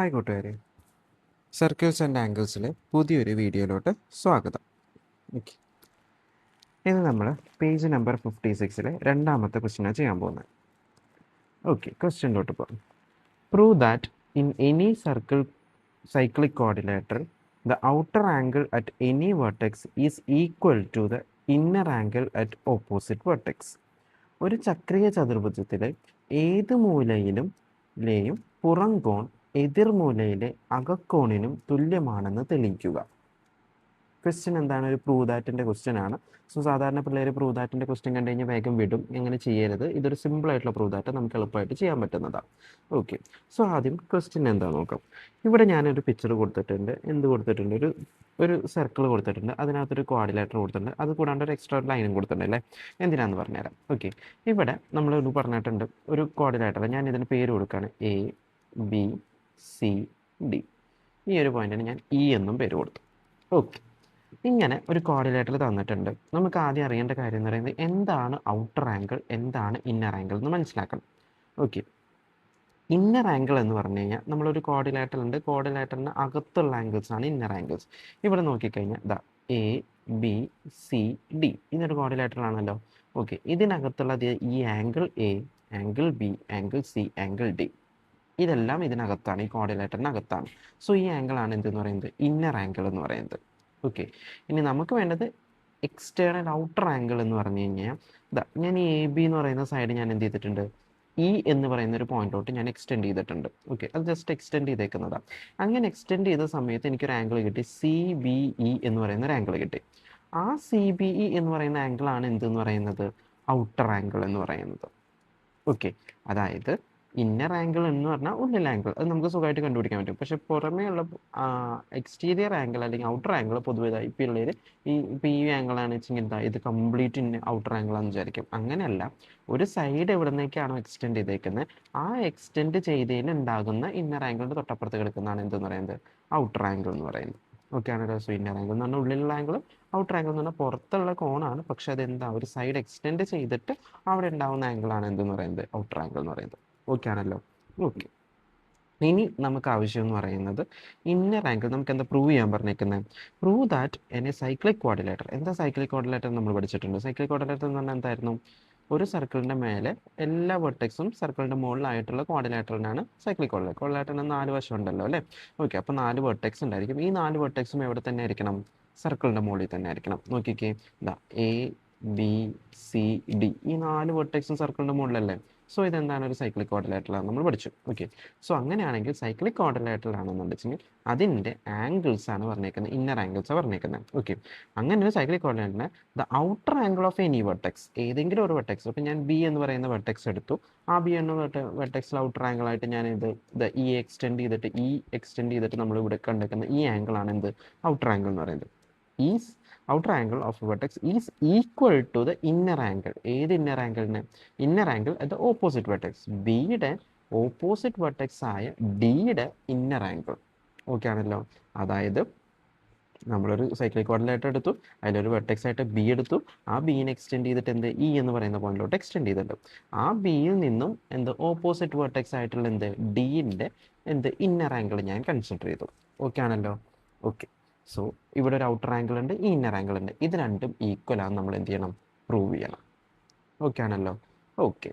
Hi കൂട്ടുകാരെ, circles and ആംഗിൾസിലെ പുതിയൊരു വീഡിയോയിലോട്ട് സ്വാഗതം. ഓക്കെ, ഇന്ന് നമ്മൾ പേജ് നമ്പർ 56-ലെ രണ്ടാമത്തെ ക്വസ്റ്റ്യനാണ് ചെയ്യാൻ പോകുന്നത്. ഓക്കെ, ക്വസ്റ്റ്യനിലോട്ട് പോകാം. Prove that in any cyclic quadrilateral the outer angle at any vertex is equal to the inner angle at opposite vertex. ഒരു ചക്രീയ ചതുർഭുജത്തിലെ ഏത് മൂലയിലെയും പുറം കോൺ എതിർമൂലയിലെ അകക്കോണിനും തുല്യമാണെന്ന് തെളിയിക്കുക. ക്വസ്റ്റ്യൻ എന്താണ്? ഒരു പ്രൂവ് ദാറ്റിൻ്റെ ക്വസ്റ്റ്യൻ ആണ്. സോ സാധാരണ പിള്ളേർ പ്രൂവ് ദാറ്റിൻ്റെ ക്വസ്റ്റ്യൻ കണ്ടു കഴിഞ്ഞാൽ വേഗം വിടും. എങ്ങനെ ചെയ്യരുത്, ഇതൊരു സിമ്പിൾ ആയിട്ടുള്ള പ്രൂവ് ദാറ്റ് നമുക്ക് എളുപ്പമായിട്ട് ചെയ്യാൻ പറ്റുന്നതാണ്. ഓക്കെ, സോ ആദ്യം ക്വസ്റ്റ്യൻ എന്താ നോക്കാം. ഇവിടെ ഞാനൊരു പിക്ചർ കൊടുത്തിട്ടുണ്ട്. എന്ത് കൊടുത്തിട്ടുണ്ട്? ഒരു സർക്കിൾ കൊടുത്തിട്ടുണ്ട്. അതിനകത്തൊരു ക്വാഡ്രിലേറ്റർ കൊടുത്തിട്ടുണ്ട്. അത് കൂടാണ്ട് ഒരു എക്സ്ട്രാ ലൈനും കൊടുത്തിട്ടുണ്ട് അല്ലേ? എന്തിനാന്ന് പറഞ്ഞുതരാം. ഓക്കെ, ഇവിടെ നമ്മൾ പറഞ്ഞിട്ടുണ്ട് ഒരു ക്വാഡ്രിലേറ്റർ. ഞാൻ ഇതിന് പേര് കൊടുക്കുകയാണ് ABCD. ഈ ഒരു പോയിന്റിന് ഞാൻ E എന്നും പേര് കൊടുത്തു. ഓക്കെ, ഇങ്ങനെ ഒരു കോർഡിനേറ്റർ തന്നിട്ടുണ്ട്. നമുക്ക് ആദ്യം അറിയേണ്ട കാര്യം എന്ന് പറയുന്നത് എന്താണ് ഔട്ടർ ആംഗിൾ, എന്താണ് ഇന്നർ ആംഗിൾ എന്ന് മനസ്സിലാക്കണം. ഓക്കെ, ഇന്നർ ആംഗിൾ എന്ന് പറഞ്ഞു കഴിഞ്ഞാൽ നമ്മളൊരു കോർഡിനേറ്റർ ഉണ്ട്. കോർഡിനേറ്ററിന് അകത്തുള്ള ആംഗിൾസ് ആണ് ഇന്നർ ആംഗിൾസ്. ഇവിടെ നോക്കിക്കഴിഞ്ഞാൽ ഇതാ ABCD ഇതൊരു കോർഡിനേറ്റർ ആണല്ലോ. ഓക്കെ, ഇതിനകത്തുള്ളത് ഈ angle A, angle B, angle C, angle D ഇതെല്ലാം ഇതിനകത്താണ്, ഈ കോർഡിനേറ്ററിനകത്താണ്. സോ ഈ ആംഗിളാണ് എന്തെന്ന് പറയുന്നത്? ഇന്നർ ആംഗിൾ എന്ന് പറയുന്നത്. ഓക്കെ, ഇനി നമുക്ക് വേണ്ടത് എക്സ്റ്റേണൽ ഔട്ടർ ആംഗിൾ എന്ന് പറഞ്ഞു കഴിഞ്ഞാൽ ഇതാ ഞാൻ ഈ AB എന്ന് പറയുന്ന സൈഡ് ഞാൻ എന്ത് ചെയ്തിട്ടുണ്ട്? E എന്ന് പറയുന്ന ഒരു പോയിന്റിലോട്ട് ഞാൻ എക്സ്റ്റെൻഡ് ചെയ്തിട്ടുണ്ട്. ഓക്കെ, അത് ജസ്റ്റ് എക്സ്റ്റെൻഡ് ചെയ്തേക്കുന്നതാണ്. അങ്ങനെ എക്സ്റ്റെൻഡ് ചെയ്ത സമയത്ത് എനിക്കൊരു ആംഗിൾ കിട്ടി, CBE എന്ന് പറയുന്ന ഒരു ആംഗിൾ കിട്ടി. ആ CBE എന്ന് പറയുന്ന ആംഗിളാണ് എന്തെന്ന് പറയുന്നത്? ഔട്ടർ ആംഗിൾ എന്ന് പറയുന്നത്. ഓക്കെ, അതായത് ഇന്നർ ആംഗിൾ എന്ന് പറഞ്ഞാൽ ഉള്ളിൽ ആംഗിൾ, അത് നമുക്ക് സുഖമായിട്ട് കണ്ടുപിടിക്കാൻ പറ്റും. പക്ഷെ പുറമേ ഉള്ള എക്സ്റ്റീരിയർ ആംഗിൾ അല്ലെങ്കിൽ ഔട്ടർ ആംഗിൾ പൊതുവെ ഇപ്പോൾ ഉള്ളവർ ഈ ആംഗിളാണ് വെച്ചെങ്കിൽ ഇത് കംപ്ലീറ്റ് ഔട്ടർ ആംഗിൾ ആണെന്ന് വിചാരിക്കും. അങ്ങനെയല്ല, ഒരു സൈഡ് എവിടെ നിന്നേക്കാണോ എക്സ്റ്റെൻഡ് ചെയ്തേക്കുന്നത് ആ എക്സ്റ്റെൻഡ് ചെയ്തതിൽ ഉണ്ടാകുന്ന ഇന്നർ ആംഗിളിൻ്റെ തൊട്ടപ്പുറത്ത് കിടക്കുന്നതാണ് എന്തെന്ന് പറയുന്നത്? ഔട്ടർ ആംഗിൾ എന്ന് പറയുന്നത്. ഓക്കെ ആണല്ലോ. സോ ഇന്നർ ആംഗിൾ എന്ന് പറഞ്ഞാൽ ഉള്ളിലുള്ള ആംഗിൾ, ഔട്ടർ ആംഗിൾ എന്ന് പറഞ്ഞാൽ പുറത്തുള്ള കോണാണ്. പക്ഷെ അതെന്താ, ഒരു സൈഡ് എക്സ്റ്റെൻഡ് ചെയ്തിട്ട് അവിടെ ഉണ്ടാകുന്ന ആംഗിളാണ് എന്തെന്ന് പറയുന്നത്? ഔട്ടർ ആംഗിൾ എന്ന് പറയുന്നത്. ഓക്കെ ആണല്ലോ. ഓക്കെ, ഇനി നമുക്ക് ആവശ്യം എന്ന് പറയുന്നത് ഇന്നർ ആംഗിൾ. നമുക്ക് എന്താ പ്രൂവ് ചെയ്യാൻ പറഞ്ഞേക്കുന്നത്? Prove that N A cyclic quadrilateral. എന്താ സൈക്ലിക് ക്വാഡ്രിലേറ്റർ നമ്മൾ പഠിച്ചിട്ടുണ്ട്. സൈക്ലിക് ക്വാഡ്രിലേറ്റർ എന്ന് പറഞ്ഞാൽ എന്തായിരുന്നു? ഒരു സർക്കിളിൻ്റെ മേലെ എല്ലാ വെർട്ടെക്സും സർക്കിളിൻ്റെ മുകളിലായിട്ടുള്ള ക്വാഡ്രിലേറ്ററിനാണ് സൈക്ലിക് ക്വാഡ്രിലേറ്റർ. ക്വാഡ്രിലേറ്ററിന് 4 വശം ഉണ്ടല്ലോ അല്ലേ? ഓക്കെ, അപ്പോൾ 4 വെർട്ടെക്സ് ഉണ്ടായിരിക്കും. ഈ 4 വെർട്ടെക്സും എവിടെ തന്നെ ആയിരിക്കണം? സർക്കിളിൻ്റെ മുകളിൽ തന്നെ ആയിരിക്കണം. നോക്കിക്കേ, ഇതാ ABCD ഈ 4 വെർട്ടെക്സും സർക്കിളിൻ്റെ മുകളിലല്ലേ? സോ ഇതെന്താണ്? ഒരു സൈക്ലിക് ക്വാഡ്രിലേറ്റർ നമ്മൾ പഠിച്ചു. ഓക്കെ, സോ അങ്ങനെയാണെങ്കിൽ സൈക്ലിക് ക്വാഡ്രിലേറ്റർ ആണെന്ന് വെച്ചെങ്കിൽ അതിൻ്റെ ആംഗിൾസ് ആണ് പറഞ്ഞേക്കുന്നത്, ഇന്നർ ആംഗിൾസ് പറഞ്ഞേക്കുന്നത്. ഓക്കെ, അങ്ങനെ ഒരു സൈക്ലിക് ക്വാഡ്രിലേറ്ററിന് the outer angle of any vertex, ഏതെങ്കിലും ഒരു വെർട്ടെക്സ്. അപ്പോൾ ഞാൻ B എന്ന് പറയുന്ന വെർട്ടെക്സ് എടുത്തു. ആ B എന്ന വെർട്ടെക്സിൽ ഔട്ടർ ആംഗിൾ ആയിട്ട് ഞാൻ E എക്സ്റ്റെൻഡ് ചെയ്തിട്ട് നമ്മൾ ഇവിടെ കണ്ടേക്കുന്ന ഈ ആംഗിൾ ആണ് എന്ത്? ഔട്ടർ ആംഗിൾ എന്ന് പറയുന്നത്. ഈ outer angle of vertex is equal to the inner angle. ഏത് ഇന്നർ ആംഗിളിന്? Inner angle at the opposite vertex. ബിയുടെ ഓപ്പോസിറ്റ് വെർട്ടെക്സ് ആയ ഡിയുടെ ഇന്നർ ആംഗിൾ. ഓക്കെ ആണല്ലോ. അതായത് നമ്മളൊരു സൈക്ലിക് ക്വാഡ്രിലേറ്റർ എടുത്തു, അതിലൊരു വെർട്ടെക്സ് ആയിട്ട് B എടുത്തു. ആ ബീനെ എക്സ്റ്റെൻഡ് ചെയ്തിട്ട് എന്ത്? E എന്ന് പറയുന്ന പോയിന്റിലോട്ട് എക്സ്റ്റെൻഡ് ചെയ്തിട്ടുണ്ട്. ആ ബിയിൽ നിന്നും എന്ത് ഓപ്പോസിറ്റ് വെർട്ടെക്സ് ആയിട്ടുള്ള എന്ത് ഡിൻ്റെ ഇന്നർ ആംഗിൾ ഞാൻ കൺസിഡർ ചെയ്തു. ഓക്കെ ആണല്ലോ. ഓക്കെ, സോ ഇവിടെ ഒരു ഔട്ടർ ആംഗിൾ ഉണ്ട്, ഈ ഇന്നർ ആംഗിൾ ഉണ്ട്. ഇത് രണ്ടും ഈക്വൽ ആണ് നമ്മൾ എന്ത് ചെയ്യണം? പ്രൂവ് ചെയ്യണം. ഓക്കെ ആണല്ലോ. ഓക്കെ,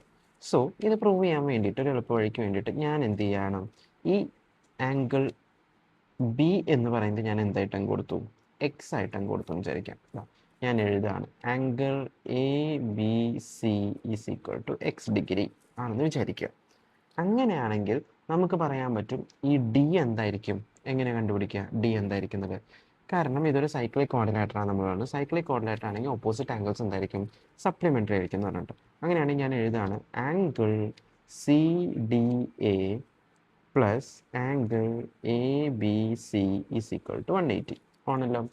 സോ ഇത് പ്രൂവ് ചെയ്യാൻ വേണ്ടിയിട്ട് ഒരു എളുപ്പ വഴിക്ക് വേണ്ടിയിട്ട് ഞാൻ എന്ത് ചെയ്യണം? ഈ ആംഗിൾ B എന്ന് പറയുന്നത് ഞാൻ എന്തായിട്ടും കൊടുത്തു? X ആയിട്ടും കൊടുത്തു എന്ന് വിചാരിക്കാം. ഞാൻ എഴുതാണ് angle ABC is equal to X degree ആണെന്ന് വിചാരിക്കുക. അങ്ങനെയാണെങ്കിൽ നമുക്ക് പറയാൻ പറ്റും ഈ D എന്തായിരിക്കും? എങ്ങനെ കണ്ടുപിടിക്കുക D എന്തായിരിക്കുന്നത്? കാരണം ഇതൊരു സൈക്ലിക് കോർഡിനേറ്റർ ആണ് നമ്മൾ പറയുന്നത്. സൈക്ലിക് കോർഡിനേറ്റർ ആണെങ്കിൽ ഓപ്പോസിറ്റ് ആംഗിൾസ് എന്തായിരിക്കും? സപ്ലിമെൻ്ററി ആയിരിക്കും എന്ന് പറഞ്ഞിട്ട്. അങ്ങനെയാണെങ്കിൽ ഞാൻ എഴുതാണ് angle CDA plus angle ABC is equal to 180 ആണല്ലോ.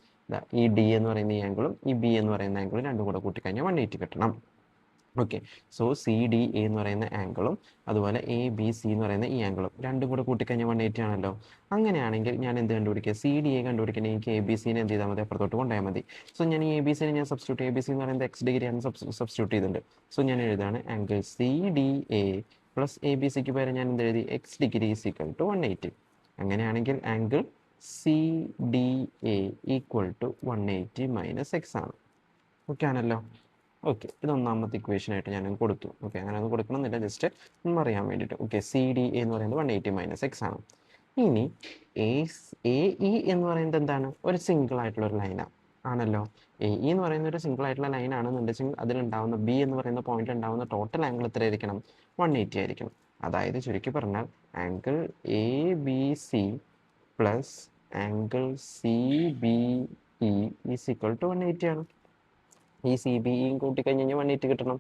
ഈ D എന്ന് പറയുന്ന ഈ ആംഗിളും ഈ B എന്ന് പറയുന്ന ആംഗിളും രണ്ടും കൂടെ കൂട്ടിക്കഴിഞ്ഞാൽ 180 കിട്ടണം. ഓക്കെ, സോ CDA എന്ന് പറയുന്ന ആംഗിളും അതുപോലെ ABC എന്ന് പറയുന്ന ഈ ആംഗിളും രണ്ടും കൂടെ കൂട്ടിക്കഴിഞ്ഞാൽ 180 ആണല്ലോ. അങ്ങനെയാണെങ്കിൽ ഞാൻ എന്ത് കണ്ടുപിടിക്കുക? CDA കണ്ടുപിടിക്കണേ എനിക്ക് ABCനെ എന്ത് ചെയ്താൽ മതി? അപ്പുറത്തോട്ട് കൊണ്ടുപോയാൽ മതി. സോ ഞാൻ ഈ ABCനെ ഞാൻ സബ്സ്റ്റിറ്റ്യൂട്ട്, ABC എന്ന് പറയുന്നത് X ഡിഗ്രിയാണ്, സബ്സ്റ്റിറ്റ്യൂട്ട് ചെയ്തിട്ടുണ്ട്. സോ ഞാൻ എഴുതാണ് ആംഗിൾ CDA പ്ലസ് ABCക്ക് പകരം ഞാൻ എന്ത് എഴുതി? X degree is equal to 180. അങ്ങനെയാണെങ്കിൽ angle C D A equal to 180 minus X ആണ്. ഓക്കെ ആണല്ലോ. ഓക്കെ, ഇത് ഒന്നാമത്തെ ഇക്വേഷനായിട്ട് ഞാൻ കൊടുത്തു. ഓക്കെ, അങ്ങനെ ഒന്നും കൊടുക്കണമെന്നില്ല, ജസ്റ്റ് ഒന്ന് അറിയാൻ വേണ്ടിയിട്ട്. ഓക്കെ, സി ഡി എ എന്ന് പറയുന്നത് 180 മൈനസ് എക്സ് ആണ്. ഇനി എ ഇ എന്ന് പറയുന്നത് എന്താണ്? ഒരു സിംഗിൾ ആയിട്ടുള്ള ഒരു ലൈനാണ് ആണല്ലോ. എ ഇ എന്ന് പറയുന്ന ഒരു സിംഗിൾ ആയിട്ടുള്ള ലൈൻ ആണെന്നുണ്ടെങ്കിൽ അതിലുണ്ടാവുന്ന ബി എന്ന് പറയുന്ന പോയിന്റ് ഉണ്ടാവുന്ന ടോട്ടൽ ആംഗിൾ എത്രയായിരിക്കണം? 180 ആയിരിക്കണം. അതായത് ചുരുക്കി പറഞ്ഞാൽ angle A B C plus angle C B E is equal to 180 ആണ്. ഈ സി ബി ഇയും കൂട്ടിക്കഴിഞ്ഞ് കഴിഞ്ഞാൽ 180 കിട്ടണം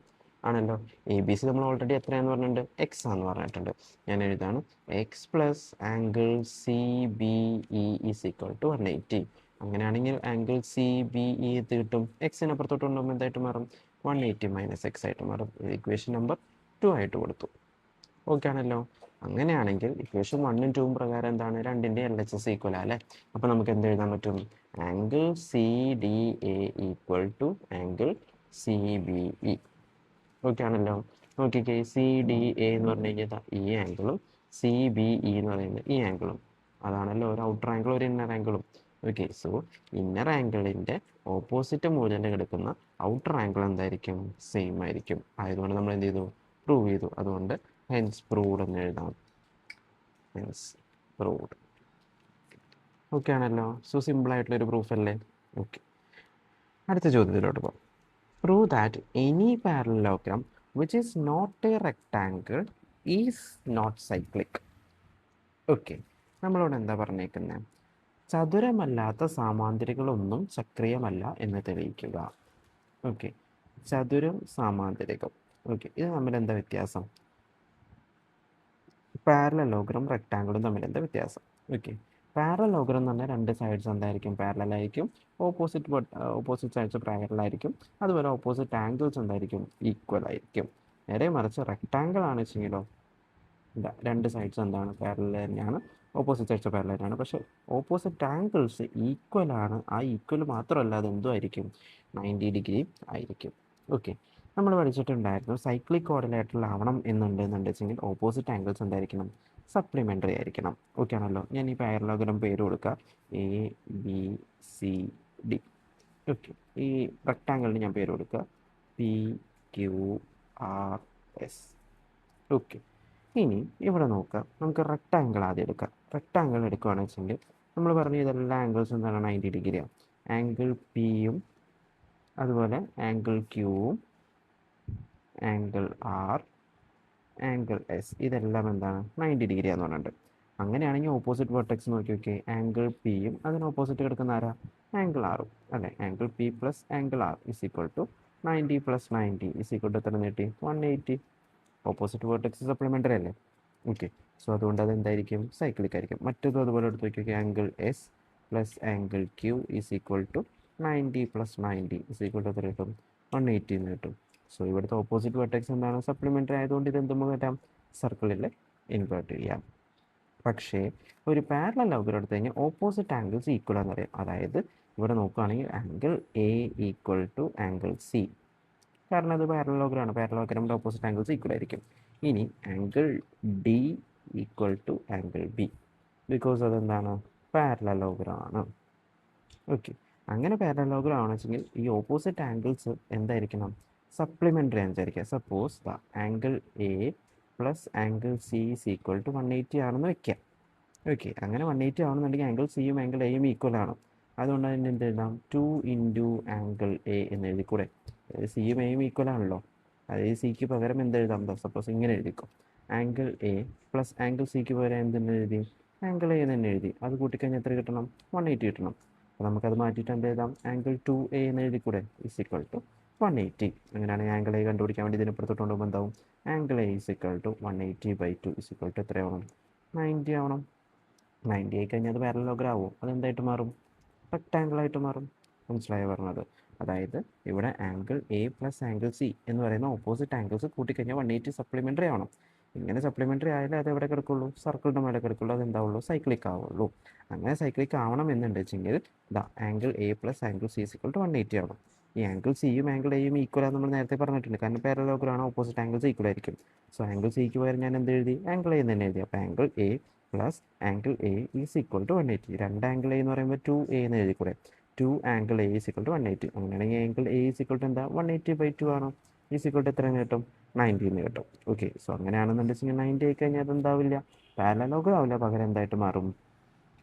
ആണല്ലോ. എ ബി സി നമ്മൾ ഓൾറെഡി എത്രയാന്ന് പറഞ്ഞിട്ടുണ്ട്? എക്സ് ആണെന്ന് പറഞ്ഞിട്ടുണ്ട്. ഞാൻ എഴുതാണ് x plus angle C B E is equal to 180. അങ്ങനെയാണെങ്കിൽ ആംഗിൾ സി ബി ഇ എത്ത് കിട്ടും? എക്സിന് അപ്പുറത്തോട്ട് കൊണ്ടുപോകുമ്പോൾ എന്തായിട്ട് മാറും? 180 മൈനസ് എക്സ് ആയിട്ട് മാറും. ഇക്വേഷൻ നമ്പർ 2 ആയിട്ട് കൊടുത്തു. ഓക്കെ ആണല്ലോ. അങ്ങനെയാണെങ്കിൽ ഇക്വേഷൻ 1ഉം 2ഉം പ്രകാരം എന്താണ്? രണ്ടിൻ്റെ എൽ എച്ച് എസ് ഈക്വൽ അല്ലേ. അപ്പോൾ നമുക്ക് എന്ത് എഴുതാൻ പറ്റും? Angle C D A equal to angle C B E. Okay ആണല്ലോ. നോക്കിക്കേ, സി ഡി എ എന്ന് പറഞ്ഞു കഴിഞ്ഞാൽ ഈ ആംഗിളും സി ബി ഇ എന്ന് പറയുന്നത് ഈ ആംഗിളും. അതാണല്ലോ ഒരു ഔട്ടർ ആംഗിൾ ഒരു ഇന്നർ ആംഗിളും. ഓക്കെ, സോ ഇന്നർ ആംഗിളിൻ്റെ ഓപ്പോസിറ്റ് മൂലയിൽ കിടക്കുന്ന ഔട്ടർ ആംഗിൾ എന്തായിരിക്കും? സെയിം ആയിരിക്കും. ആയതുകൊണ്ട് നമ്മൾ എന്ത് ചെയ്തു? പ്രൂവ് ചെയ്തു. അതുകൊണ്ട് ഹെൻസ് പ്രൂവ്ഡ് എന്ന് എഴുതാം. Hence proved. ഓക്കെ ആണല്ലോ. സോ സിമ്പിൾ ആയിട്ടുള്ളൊരു പ്രൂഫ് അല്ലേ. ഓക്കെ, അടുത്ത ചോദ്യത്തിലോട്ട് പോകാം. Prove that any parallelogram which is not a rectangle is not cyclic. Okay, നമ്മളോട് എന്താ പറഞ്ഞേക്കുന്നത്? ചതുരമല്ലാത്ത സാമാന്തരികളൊന്നും ചക്രീയമല്ല എന്ന് തെളിയിക്കുക. ഓക്കെ, ചതുരം സാമാന്തരികം. ഓക്കെ, ഇത് തമ്മിൽ എന്താ വ്യത്യാസം? പാരലലോഗ്രം റെക്ടാങ്കിളും തമ്മിൽ എന്താ വ്യത്യാസം? ഓക്കെ, പാരലലോഗ്രം എന്ന് പറഞ്ഞാൽ രണ്ട് സൈഡ്സ് എന്തായിരിക്കും? പാരലായിരിക്കും. ഓപ്പോസിറ്റ് സൈഡ്സ് പാരലായിരിക്കും. അതുപോലെ ഓപ്പോസിറ്റ് ആംഗിൾസ് എന്തായിരിക്കും? ഈക്വൽ ആയിരിക്കും. നേരെ മറിച്ച് റെക്ടാങ്കിൾ ആണ് വെച്ചെങ്കിലോ, രണ്ട് സൈഡ്സ് എന്താണ്? പാരലൽ തന്നെയാണ്, ഓപ്പോസിറ്റ് സൈഡ്സ് പാരലൽ തന്നെയാണ്. പക്ഷേ ഓപ്പോസിറ്റ് ആംഗിൾസ് ഈക്വൽ ആണ്. ആ ഈക്വൽ മാത്രമല്ല, അത് എന്തും ആയിരിക്കും? 90 ഡിഗ്രി ആയിരിക്കും. ഓക്കെ, നമ്മൾ പഠിച്ചിട്ടുണ്ടായിരുന്നു സൈക്ലിക് കോർഡിനേറ്ററിൽ ആവണം എന്നുണ്ടെന്നുണ്ടെങ്കിൽ ഓപ്പോസിറ്റ് ആംഗിൾസ് എന്തായിരിക്കണം? സപ്ലിമെൻ്ററി ആയിരിക്കണം. ഓക്കെ ആണല്ലോ. ഞാൻ ഈ പാരലോഗ്രാം പേര് കൊടുക്കുക A B C D. Okay, ഈ റെക്ടാങ്കിളിന് ഞാൻ പേര് കൊടുക്കുക P Q R S. Okay, ഇനി ഇവിടെ നോക്കുക, നമുക്ക് റെക്ടാങ്കിൾ ആദ്യം എടുക്കാം. റെക്ടാങ്കിൾ എടുക്കുകയാണെന്ന് വെച്ചെങ്കിൽ നമ്മൾ പറഞ്ഞു ഇതെല്ലാം ആംഗിൾസ് എന്താണ്? 90 ഡിഗ്രിയാണ്. ആംഗിൾ പിയും അതുപോലെ ആംഗിൾ ക്യൂവും ആംഗിൾ ആർ ആംഗിൾ എസ് ഇതെല്ലാം എന്താണ്? 90 ഡിഗ്രിയാന്ന് പറഞ്ഞിട്ടുണ്ട്. അങ്ങനെയാണെങ്കിൽ ഓപ്പോസിറ്റ് വെർട്ടെക്സ് നോക്കി നോക്കി, ആംഗിൾ പിയും അതിന് ഓപ്പോസിറ്റ് കിടക്കുന്ന ആരാ? ആംഗിൾ ആറും അല്ലേ. Angle P plus angle R is equal to 90 plus 90 is equal to എത്ര നീട്ടി? 180. ഓപ്പോസിറ്റ് വെർട്ടെക്സ് സപ്ലിമെൻ്ററി അല്ലേ. ഓക്കെ, സോ അതുകൊണ്ട് അത് എന്തായിരിക്കും? സൈക്ലിക് ആയിരിക്കും. മറ്റേതും അതുപോലെ എടുത്ത് നോക്കി, angle S plus angle Q is equal to 90 plus 90 is equal to എത്ര കിട്ടും? 180 എന്ന് കിട്ടും. സോ ഇവിടുത്തെ ഓപ്പോസിറ്റ് വെർട്ടെക്സ് എന്താണ്? സപ്ലിമെൻ്ററി ആയതുകൊണ്ട് ഇത് എന്തുമ്പോൾ വരാം? സർക്കിളിൽ ഇൻവേർട്ട് ചെയ്യാം. പക്ഷേ ഒരു പാരലലോഗ്രം എടുത്തു കഴിഞ്ഞാൽ ഓപ്പോസിറ്റ് ആംഗിൾസ് ഈക്വൽ ആണെന്നറിയാം. അതായത് ഇവിടെ നോക്കുകയാണെങ്കിൽ angle A equal to angle C, കാരണം അത് പാരലലോഗ്രാണ്. പാരലലോഗ്രാമിൻ്റെ ഓപ്പോസിറ്റ് ആംഗിൾസ് ഈക്വൽ ആയിരിക്കും. ഇനി angle D equal to angle B, because അതെന്താണ്? പാരലലോഗ്രാണ്. ഓക്കെ, അങ്ങനെ പാരലലോഗ്രം ആണെന്ന് വെച്ചെങ്കിൽ ഈ ഓപ്പോസിറ്റ് ആംഗിൾസ് എന്തായിരിക്കണം? സപ്ലിമെൻ്ററി ആയിരിക്കാം. Suppose the angle A plus angle C is equal to 180 ആണെന്ന് വെക്കാം. ഓക്കെ, അങ്ങനെ 180 ആണെന്നുണ്ടെങ്കിൽ ആംഗിൾ സിയും ആംഗിൾ എയും ഈക്വൽ ആണ്. അതുകൊണ്ട് തന്നെ എന്ത് എഴുതാം? 2 ഇൻറ്റു ആംഗിൾ എ എന്ന് എഴുതിക്കൂടെ? സിയും എയും ഈക്വൽ ആണല്ലോ. അതായത് സിക്ക് പകരം എന്തെഴുതാം? സപ്പോസ് ഇങ്ങനെ എഴുതിക്കും, ആംഗിൾ എ പ്ലസ് ആംഗിൾ സിക്ക് പകരം എന്തെന്ന് എഴുതി? ആംഗിൾ എ തന്നെ എഴുതി. അത് കൂട്ടിക്കഴിഞ്ഞാൽ എത്ര കിട്ടണം? 180 കിട്ടണം. അപ്പോൾ നമുക്കത് മാറ്റിയിട്ട് എന്ത് എഴുതാം? ആംഗിൾ 2A എന്ന് എഴുതിക്കൂടെ? Is equal to 180. അങ്ങനെയാണെങ്കിൽ ആംഗിൾ എ കണ്ടുപിടിക്കാൻ വേണ്ടി ഇതിനപ്പുറത്തോട്ട് കൊണ്ടുപോകുമ്പോൾ എന്താവും? Angle A is equal to 180/2 is equal to എത്രയാവണം? 90 ആവണം. 90 ആയി കഴിഞ്ഞാൽ അത് പാരലലോഗ്രം ആവും. അതെന്തായിട്ട് മാറും? റെക്ടാങ്കിളായിട്ട് മാറും. മനസ്സിലായോ പറഞ്ഞത്? അതായത് ഇവിടെ angle A plus angle C എന്ന് പറയുന്ന ഓപ്പോസിറ്റ് ആംഗിൾസ് കൂട്ടിക്കഴിഞ്ഞാൽ 180 സപ്ലിമെൻ്ററി ആവണം. ഇങ്ങനെ സപ്ലിമെൻ്ററി ആയാലും അത് എവിടെ കിടക്കുള്ളൂ? സർക്കിളിൻ്റെ മേലെ കിടക്കുള്ളൂ. അത് എന്താവുള്ളൂ? സൈക്ലിക് ആവുള്ളൂ. അങ്ങനെ സൈക്ലിക് ആവണം എന്നുണ്ടെങ്കിൽ angle A plus angle C equal to 180 ആവണം. ഈ ആംഗിൾ സിയും ആംഗിൾ എയും ഈക്വൽ ആണെന്ന് നമ്മൾ നേരത്തെ പറഞ്ഞിട്ടുണ്ട്. കാരണം പാരലലോഗ്രാണ്, ഓപ്പോസിറ്റ് ആംഗിൾസ് ഈക്വൽ ആയിരിക്കും. സോ ആംഗിൾ സിക്ക് പകരം ഞാൻ എന്ത് എഴുതി? ആംഗിൾ എ എന്ന് തന്നെ എഴുതി. അപ്പോൾ angle A plus angle A is equal to 180. രണ്ട് ആംഗിൾ എ എന്ന് പറയുമ്പോൾ 2a എന്ന് എഴുതിക്കൂടെ. 2 angle A is equal to 180. അങ്ങനെയാണെങ്കിൽ angle A is equal to എന്താ 180/2 ആണോ? ഈസ് ഈക്വൽ ടു എത്ര എന്ന് കിട്ടും? 90 എന്ന് കിട്ടും. ഓക്കെ, സോ അങ്ങനെയാണെന്നുണ്ടെങ്കിൽ 90 ആയി കഴിഞ്ഞാൽ അതെന്താവില്ല, പാരലലോഗ്രം ആവില്ല, പകരം എന്തായിട്ട് മാറും?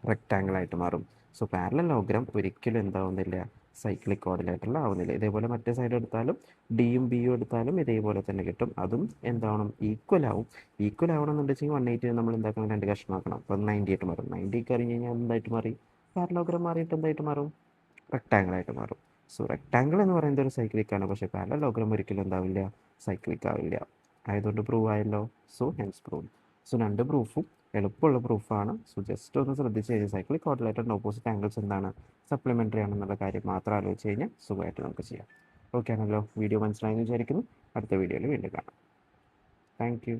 റെക്റ്റാങ്കിൾ ആയിട്ട് മാറും. സോ പാരലലോഗ്രം ഒരിക്കലും എന്താവുന്നില്ല, സൈക്ലിക് കോർഡിനേറ്ററിൽ ആവുന്നില്ല. ഇതേപോലെ മറ്റേ സൈഡ് എടുത്താലും ഡിയും ബിയും എടുത്താലും ഇതേപോലെ തന്നെ കിട്ടും. അതും എന്താവണം, ഈക്വൽ ആവും. ഈക്വൽ ആവണമെന്നുണ്ടെങ്കിൽ 180 നമ്മൾ എന്താക്കണം, രണ്ട് കഷ്ണമാക്കണം. അപ്പം 90 ആയിട്ട് മാറും. 90 കഴിഞ്ഞ് കഴിഞ്ഞാൽ എന്തായിട്ട് മാറി? പാരലോഗ്രം മാറിയിട്ട് എന്തായിട്ട് മാറും? റെക്റ്റാങ്കിൾ ആയിട്ട് മാറും. സോ റെക്റ്റാങ്കിൾ എന്ന് പറയുന്നത് ഒരു സൈക്ലിക് ആണ്, പക്ഷേ പാരലലോഗ്രം ഒരിക്കലും എന്താവില്ല, സൈക്ലിക് ആവില്ല. ആയതുകൊണ്ട് പ്രൂവ് ആയല്ലോ. So hence prove. സോ രണ്ട് പ്രൂഫും എളുപ്പമുള്ള പ്രൂഫാണ്. സോ ജസ്റ്റ് ഒന്ന് ശ്രദ്ധിച്ച് കഴിഞ്ഞാൽ സൈക്ലിക് കോർഡിനേറ്ററിൻ്റെ ഓപ്പോസിറ്റ് ആംഗിൾസ് എന്താണ്, സപ്ലിമെൻ്ററി ആണെന്നുള്ള കാര്യം മാത്രം ആലോചിച്ച് കഴിഞ്ഞാൽ സുഖമായിട്ട് നമുക്ക് ചെയ്യാം. ഓക്കെ ആണല്ലോ. വീഡിയോ മനസ്സിലായെന്ന് വിചാരിക്കുന്നു. അടുത്ത വീഡിയോയിൽ വീണ്ടും കാണാം. Thank you.